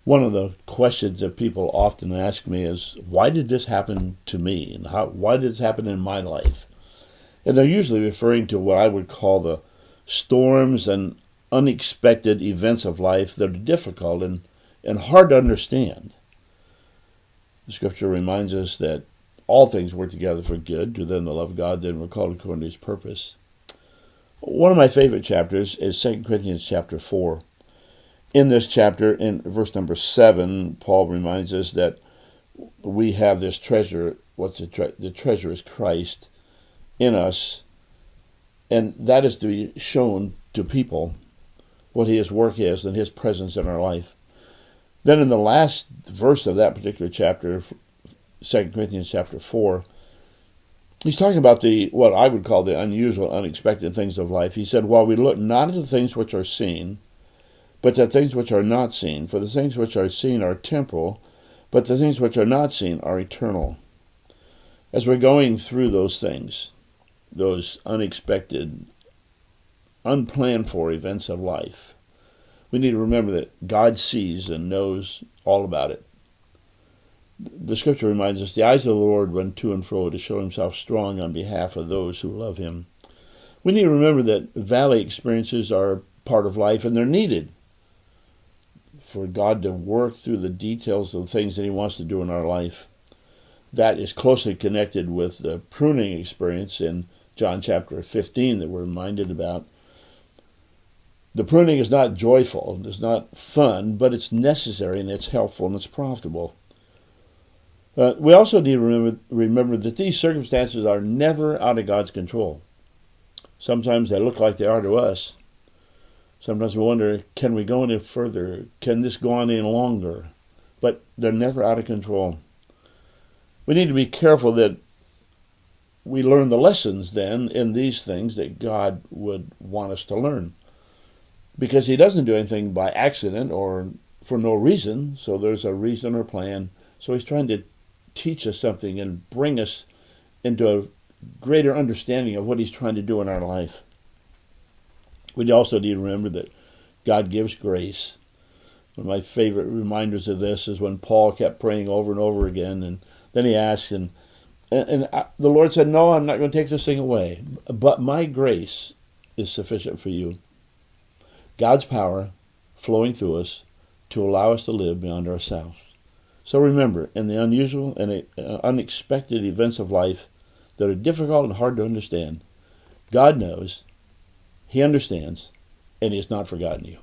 One of the questions that people often ask me is, why did this happen to me? And why did this happen in my life? And they're usually referring to what I would call the storms and unexpected events of life that are difficult and hard to understand. The scripture reminds us that all things work together for good to them that love God, then we're called according to his purpose. One of my favorite chapters is 2 Corinthians chapter 4. In this chapter, in verse number 7, Paul reminds us that we have this treasure. The treasure is Christ in us, and that is to be shown to people what his work is and his presence in our life. Then in the last verse of that particular chapter, 2 Corinthians chapter 4, he's talking about what I would call the unusual, unexpected things of life. He said, while we look not at the things which are seen, but the things which are not seen. For the things which are seen are temporal, but the things which are not seen are eternal. As we're going through those things, those unexpected, unplanned for events of life, we need to remember that God sees and knows all about it. The scripture reminds us, the eyes of the Lord run to and fro to show himself strong on behalf of those who love him. We need to remember that valley experiences are part of life, and they're needed for God to work through the details of the things that he wants to do in our life. That is closely connected with the pruning experience in John chapter 15 that we're reminded about. The pruning is not joyful, it's not fun, but it's necessary and it's helpful and it's profitable. We also need to remember that these circumstances are never out of God's control. Sometimes they look like they are to us. Sometimes we wonder, can we go any further? Can this go on any longer? But they're never out of control. We need to be careful that we learn the lessons then in these things that God would want us to learn. Because he doesn't do anything by accident or for no reason, so there's a reason or plan. So he's trying to teach us something and bring us into a greater understanding of what he's trying to do in our life. We also need to remember that God gives grace. One of my favorite reminders of this is when Paul kept praying over and over again, and then he asked, and the Lord said, no, I'm not going to take this thing away, but my grace is sufficient for you. God's power flowing through us to allow us to live beyond ourselves. So remember, in the unusual and unexpected events of life that are difficult and hard to understand, God knows, he understands, and he has not forgotten you.